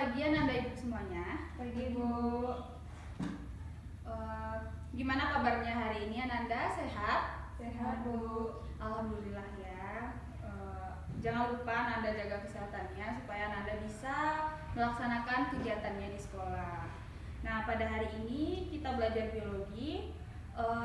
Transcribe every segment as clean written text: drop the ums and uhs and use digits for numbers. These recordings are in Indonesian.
pagi Ananda Ibu semuanya. Pagi Bu. Gimana kabarnya hari ini Ananda? Sehat? Sehat Bu. Alhamdulillah ya. Jangan lupa Ananda jaga kesehatannya supaya Ananda bisa melaksanakan kegiatannya di sekolah. Nah, pada hari ini kita belajar biologi.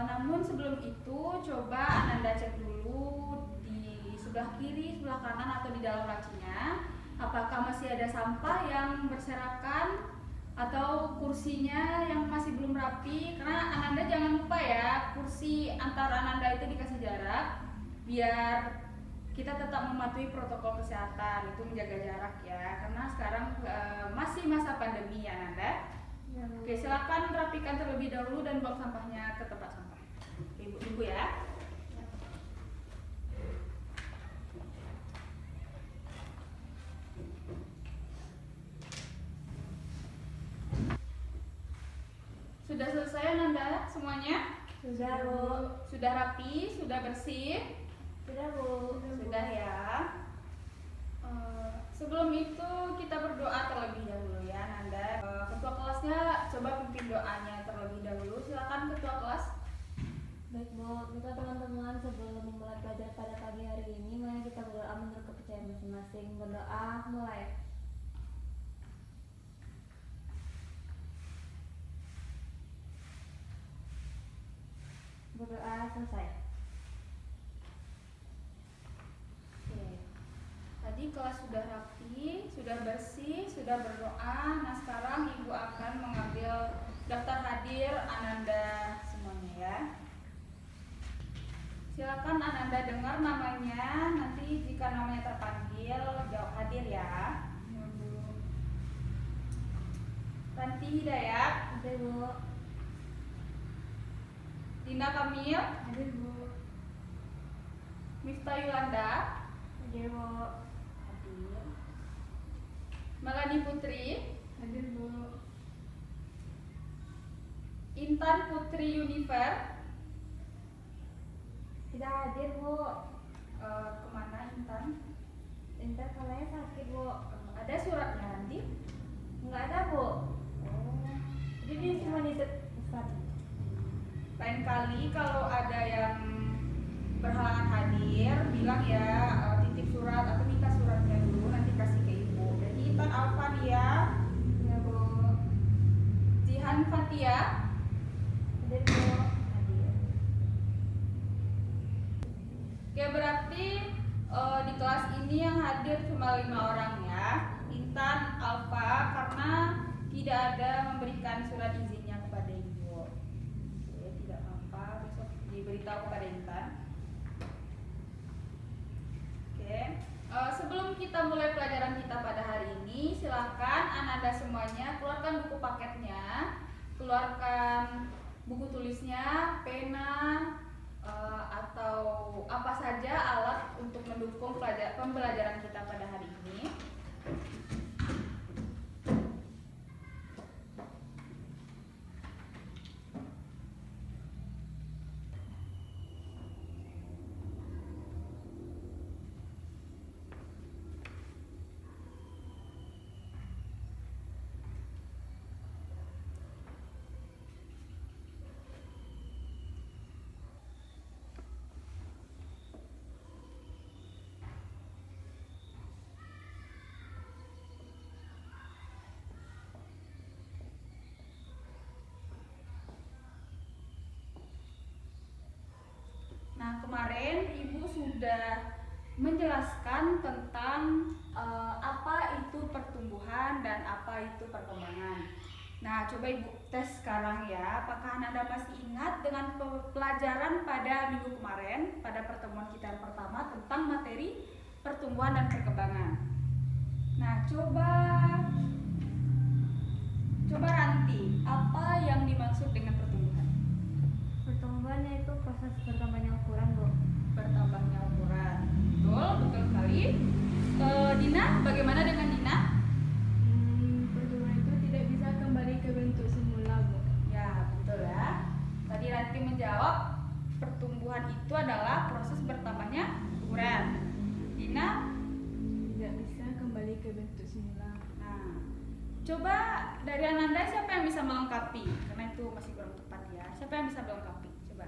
Namun sebelum itu coba Ananda cek dulu di sebelah kiri, sebelah kanan atau di dalam lacinya. Apakah masih ada sampah yang berserakan atau kursinya yang masih belum rapi? Karena Ananda jangan lupa ya, kursi antara Ananda itu dikasih jarak biar kita tetap mematuhi protokol kesehatan, itu menjaga jarak ya. Karena sekarang masih masa pandemi ya Ananda. Ya, Oke, silakan rapikan terlebih dahulu dan buang sampahnya ke tempat sampah. Ibu ya. Sudah selesai Nanda semuanya? Sudah Bu. Sudah rapi, sudah bersih? Sudah Bu. Sudah ya. Sebelum itu kita berdoa terlebih dahulu ya Nanda. Ketua kelasnya coba pimpin doanya terlebih dahulu. Silakan ketua kelas. Baik Bu, kita teman-teman sebelum memulai pelajaran pada pagi hari ini, mari kita berdoa menurut kepercayaan masing-masing. Berdoa mulai. Berdoa selesai. Oke. Tadi kelas sudah rapi, sudah bersih, sudah berdoa. Nah sekarang Ibu akan mengambil daftar hadir Ananda semuanya ya. Silakan Ananda dengar namanya, nanti jika namanya terpanggil jawab hadir ya. Ranti Hidayat, Hadir Bu. Dina Kamil, Hadir Bu. Miftah Yulanda, Hadir Bu. hadir. Melani Putri, Hadir Bu. Intan Putri Univer. Tidak hadir Bu. Kemana Intan? Intan kalanya sakit Bu. Ada suratnya nanti? Enggak ada Bu. Oh. Jadi dia cuma nitip Ustaz. Lain kali kalau ada yang berhalangan hadir, bilang ya titip surat atau minta suratnya dulu, nanti kasih ke ibu. Jadi Intan Alfania, Ya Bu. Jihan Fatia, Hadir Bu. hadir. Oke, berarti di kelas ini yang hadir cuma 5 orang ya. Intan, Alfa, karena tidak ada memberikan surat izinnya kepada ibu. Oke, tidak apa-apa, besok diberitahu kepada Intan. Oke, sebelum kita mulai pelajaran kita pada hari ini, silakan Ananda semuanya keluarkan buku paketnya, keluarkan buku tulisnya, pena, atau apa saja alat untuk mendukung pembelajaran kita pada hari ini. Nah, kemarin Ibu sudah menjelaskan tentang apa itu pertumbuhan dan apa itu perkembangan. Nah, coba Ibu tes sekarang ya, apakah Anda masih ingat dengan pelajaran pada minggu kemarin, pada pertemuan kita yang pertama tentang materi pertumbuhan dan perkembangan. Nah, coba Ranti, apa yang dimaksud dengan pertumbuhan? Pertumbuhan yaitu proses bertambahnya ukuran Bu. Bertambahnya ukuran. Betul sekali. Dina, bagaimana dengan Dina? Pertumbuhan itu tidak bisa kembali ke bentuk semula Bu. Ya, betul ya. Tadi Ranti menjawab pertumbuhan itu adalah proses bertambahnya ukuran. Dina? Tidak bisa kembali ke bentuk semula. Nah, Coba dari Ananda siapa yang bisa melengkapi? Karena itu masih kurang tepat ya. Siapa yang bisa melengkapi? Coba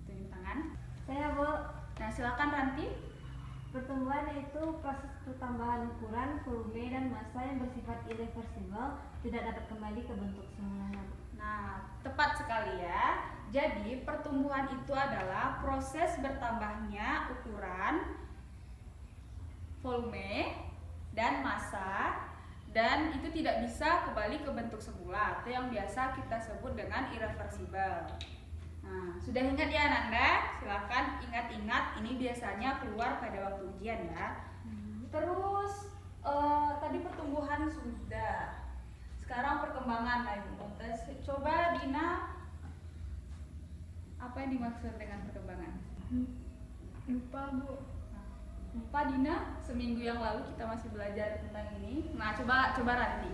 tunjuk tangan. Saya, Bu. Nah, silakan Ranti. Pertumbuhan yaitu proses pertambahan ukuran, volume, dan massa yang bersifat irreversibel, tidak dapat kembali ke bentuk semula. Nah, tepat sekali ya. Jadi, pertumbuhan itu adalah proses bertambahnya ukuran, volume, dan massa, dan itu tidak bisa kembali ke bentuk semula atau yang biasa kita sebut dengan irreversibel. Nah, sudah ingat ya Nanda? Silakan ingat-ingat, ini biasanya keluar pada waktu ujian ya. Terus tadi pertumbuhan sudah. Sekarang perkembangan lagi. Coba Dina, apa yang dimaksud dengan perkembangan? Lupa, Bu. Lupa Dina, seminggu yang lalu kita masih belajar tentang ini. Nah, coba Ranti.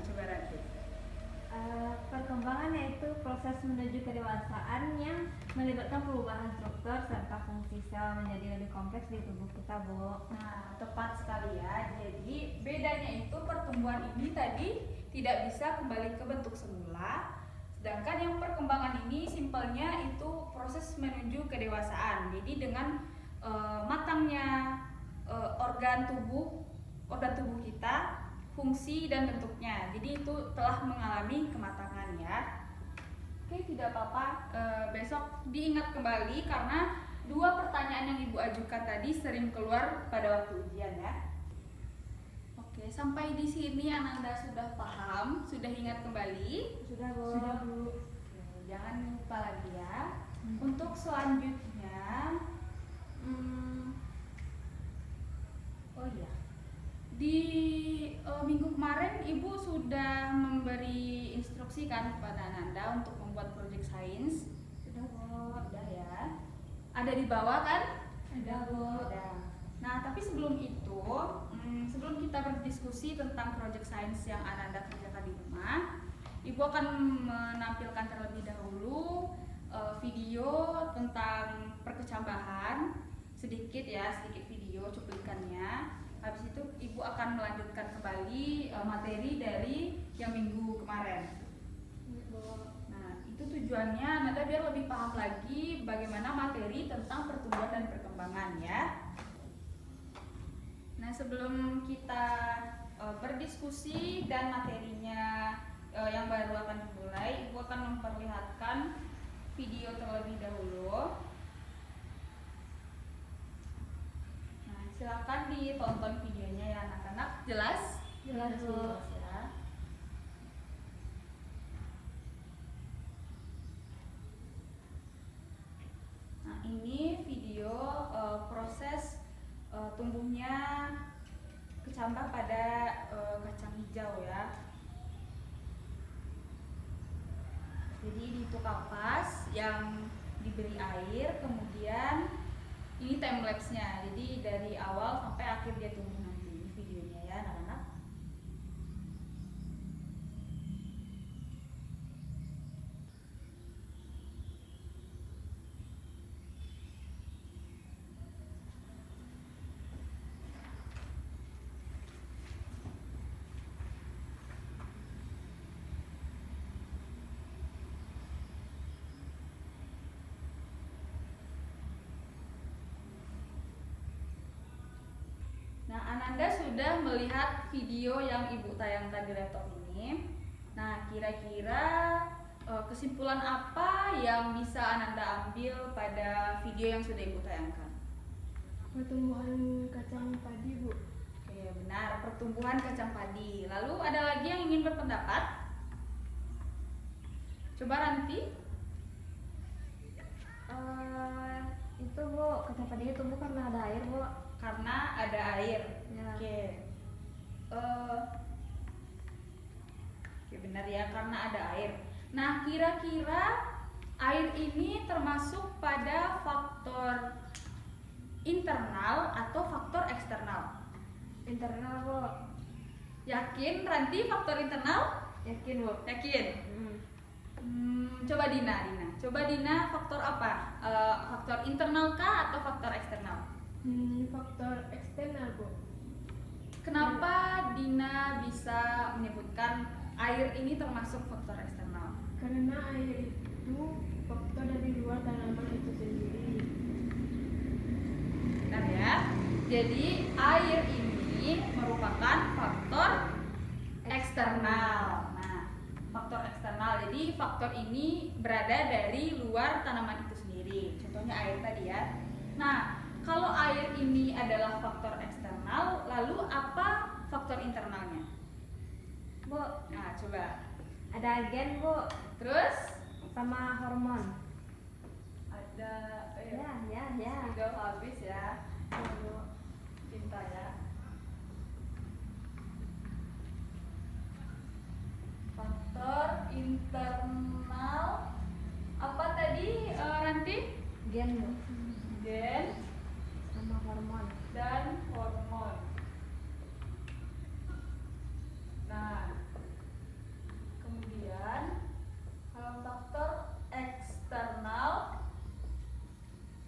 Perkembangan yaitu proses menuju kedewasaan yang melibatkan perubahan struktur serta fungsi sel menjadi lebih kompleks di tubuh kita, Bu. Nah, tepat sekali ya. Jadi bedanya itu pertumbuhan ini tadi tidak bisa kembali ke bentuk semula, sedangkan yang perkembangan ini simpelnya itu proses menuju kedewasaan. Jadi dengan matangnya organ tubuh kita, fungsi dan bentuknya. Jadi itu telah mengalami kematangan ya. Oke, tidak apa-apa. Besok diingat kembali karena 2 pertanyaan yang Ibu ajukan tadi sering keluar pada waktu ujian ya. Oke, sampai di sini Ananda sudah paham, sudah ingat kembali. Sudah, Bu. Sudah, Bu. Oke, jangan lupa lagi ya. Untuk selanjutnya, oh iya. Di minggu kemarin Ibu sudah memberi instruksi kan kepada Ananda untuk membuat project science. Sudah, Bu. Sudah ya. Ada di bawah kan? Ada, Bu. Ada. Nah, tapi sebelum itu, sebelum kita berdiskusi tentang project science yang Ananda kerjakan di rumah, Ibu akan menampilkan terlebih dahulu video tentang perkecambahan, sedikit video cuplikannya. Habis itu Ibu akan melanjutkan kembali materi dari yang minggu kemarin. Nah, itu tujuannya Ananda biar lebih paham lagi bagaimana materi tentang pertumbuhan dan perkembangan ya. Nah, sebelum kita berdiskusi dan materinya yang baru akan dimulai, Ibu akan memperlihatkan video terlebih dahulu. Silakan ditonton videonya ya anak-anak. Jelas? Jelas, Bu. Jelas ya. Nah, ini video proses tumbuhnya kecambah pada kacang hijau ya. Jadi itu kapas yang diberi air, kemudian ini time lapse-nya. Jadi dari awal sampai akhir dia tumbuh nanti. Ini videonya ya anak-anak. Nah, Ananda sudah melihat video yang Ibu tayangkan di laptop ini. Nah, kira-kira kesimpulan apa yang bisa Ananda ambil pada video yang sudah Ibu tayangkan? Pertumbuhan kacang padi, Bu. Oke, benar, pertumbuhan kacang padi. Lalu ada lagi yang ingin berpendapat? Coba Ranti. Itu, Bu, kacang padi tumbuh karena ada air, Bu. Karena ada air. Ya. Oke. Oke, benar ya, karena ada air. Nah, kira-kira air ini termasuk pada faktor internal atau faktor eksternal? Internal, Bu. Yakin Ranti faktor internal? Yakin, Bu. Yakin? Coba Dina. Coba Dina, faktor apa? Faktor internal kah atau faktor eksternal? Faktor eksternal, Bu. Kenapa Dina bisa menyebutkan air ini termasuk faktor eksternal? Karena air itu faktor dari luar tanaman itu sendiri. Benar ya. Jadi air ini merupakan faktor eksternal. Nah, faktor eksternal. Jadi faktor ini berada dari luar tanaman itu sendiri. Contohnya air tadi ya. Nah, kalau air ini adalah faktor eksternal, lalu apa faktor internalnya? Bu, Nah, coba. ada agen Bu, Terus sama hormon. ada Ya. udah habis ya. Cinta ya. Faktor internal apa tadi Ranti? Gen Bu, Gen sama hormon. dan hormon. Nah, kemudian faktor eksternal,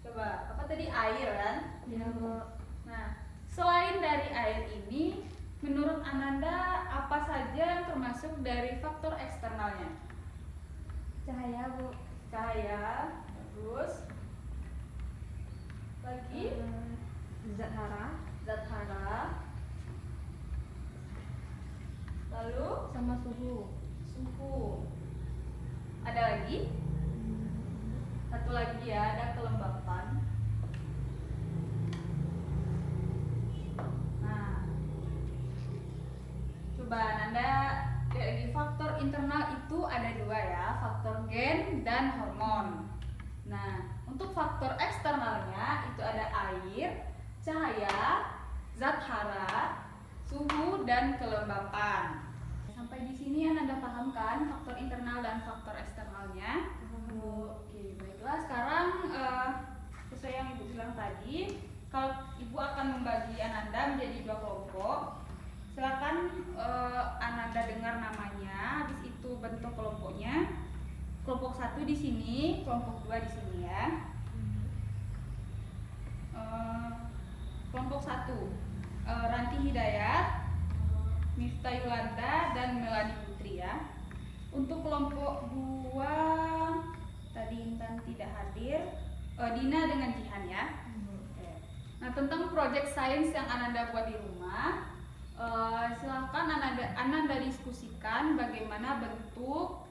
coba apa tadi, air kan? Ya Bu, Nah, selain dari air ini, menurut Ananda apa saja yang termasuk dari faktor eksternalnya? cahaya Bu, Cahaya, terus lagi zat hara, zat hara, lalu sama suhu. suhu. Ada lagi? Satu lagi ya, ada kelembapan. Nah, coba Nanda lihat lagi, faktor internal itu ada dua ya, faktor gen dan hormon. Nah, untuk faktor eksternalnya itu ada air, cahaya, zat hara, suhu, dan kelembapan. Sampai di sini Anda paham kan faktor internal dan faktor eksternalnya? Oke, baiklah. Sekarang sesuai yang Ibu bilang tadi, kalau Ibu akan membagi Ananda menjadi dua kelompok. Silakan Ananda dengar namanya, habis itu bentuk kelompoknya. Kelompok 1 di sini, kelompok 2 di sini ya. Kelompok 1, Ranti Hidayat, Miftah Yulanda, dan Melani Putri ya. Untuk kelompok 2 tadi Intan tidak hadir, Dina dengan Jihan ya. Oke. Nah, tentang project science yang Ananda buat di rumah, silahkan Ananda diskusikan bagaimana bentuk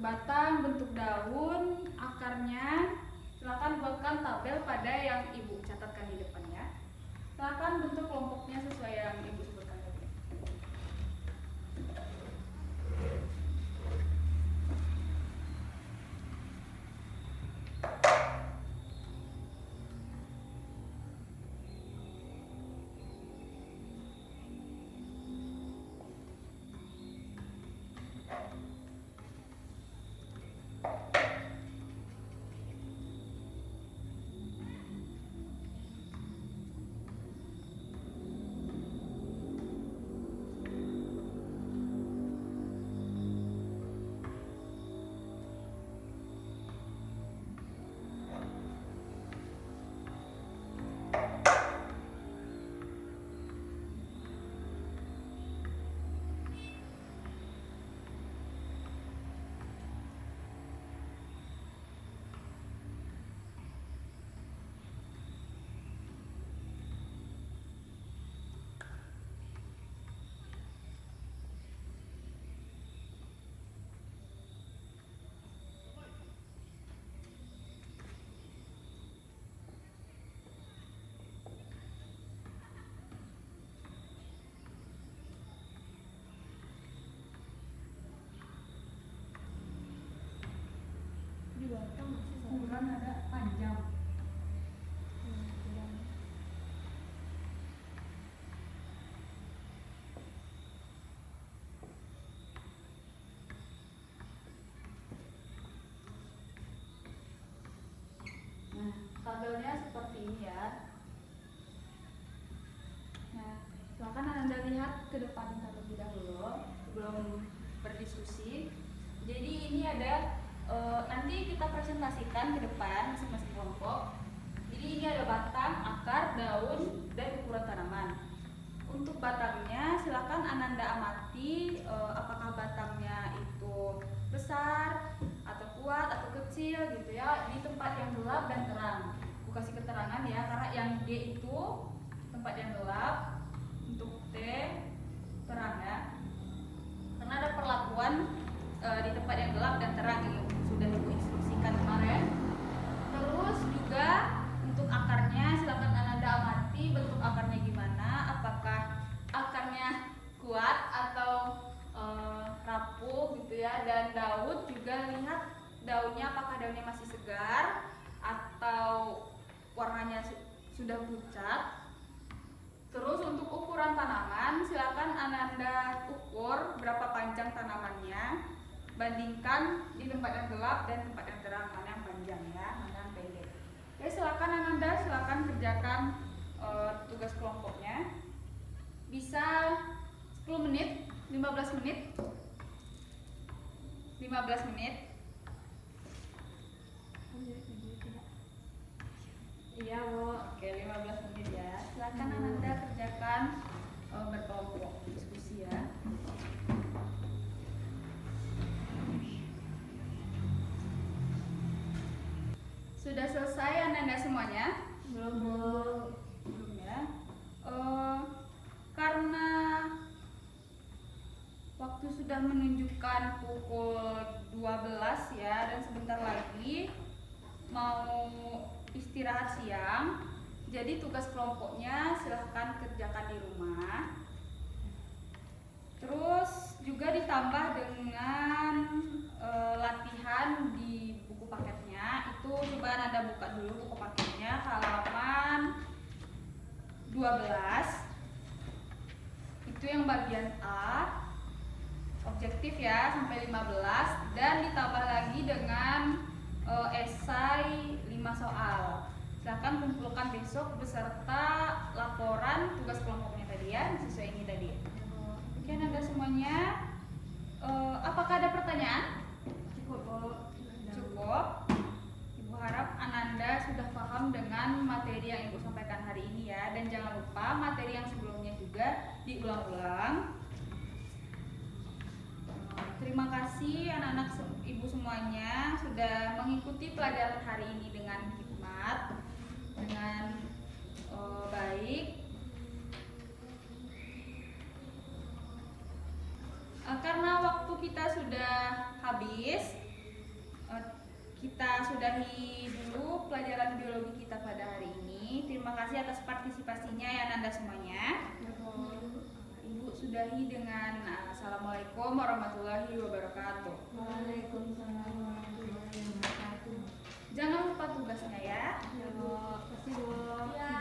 batang, bentuk daun, akarnya. Silahkan buatkan tabel pada yang Ibu catatkan di depan ya. Silahkan bentuk kelompoknya sesuai yang Ibu sebutkan tadi. Ukuran ada panjang. Nah, tabelnya seperti ini ya. Nah, silakan Anda lihat ke depan terlebih dahulu sebelum berdiskusi. Jadi ini ada nanti kita presentasikan ke depan masing-masing kelompok. Jadi ini ada batang, akar, daun, dan ukuran tanaman. Untuk batangnya silakan Ananda amati apakah batangnya itu besar atau kuat atau kecil gitu ya, di tempat yang gelap dan terang. Aku kasih keterangan ya, karena yang D itu tempat yang gelap, untuk T terang ya. Karena ada perlakuan di tempat yang gelap dan terang yang sudah Ibu instruksikan kemarin. Terus juga untuk akarnya silakan Ananda amati bentuk akarnya gimana, apakah akarnya kuat atau rapuh gitu ya. Dan daun juga lihat daunnya, apakah daunnya masih segar atau warnanya sudah pucat. Terus untuk ukuran tanaman silakan Ananda ukur berapa panjang tanamannya, bandingkan di tempat yang gelap dan tempat yang terang, mana yang panjang ya, mana yang pendek. Oke, silakan Ananda, silakan kerjakan tugas kelompoknya. Bisa 10 menit, 15 menit, 15 menit. Iya, Bu. Oke, 15 menit ya. Silakan Ananda kerjakan berkelompok diskusi ya. Sudah selesai Ananda semuanya? Belum, Bu. Belum ya. Karena waktu sudah menunjukkan pukul 12 ya, dan sebentar lagi mau istirahat siang. Jadi tugas kelompoknya silahkan kerjakan di rumah. Terus juga ditambah dengan latihan di buku paketnya. Itu coba Anda buka dulu buku paketnya halaman 12. Itu yang bagian A. Objektif ya sampai 15, dan ditambah lagi dengan esai 5 soal. Silahkan kumpulkan besok beserta laporan tugas kelompoknya tadi ya, sesuai ini tadi. Oke Anda semuanya, apakah ada pertanyaan? Cukup, Bu. Cukup. Ibu harap Ananda sudah paham dengan materi yang Ibu sampaikan hari ini ya, dan jangan lupa materi yang sebelumnya juga diulang-ulang. Terima kasih anak-anak Ibu semuanya sudah mengikuti pelajaran hari ini dengan hikmat, dengan baik. Karena waktu kita sudah habis, kita sudahi dulu pelajaran biologi kita pada hari ini. Terima kasih atas partisipasinya ya Ananda semuanya. Ibu sudahi dengan Assalamualaikum warahmatullahi wabarakatuh. Waalaikumsalam warahmatullahi wabarakatuh. Jangan lupa tugasnya ya. Ya, Bu. Kasih, Bu. Ya.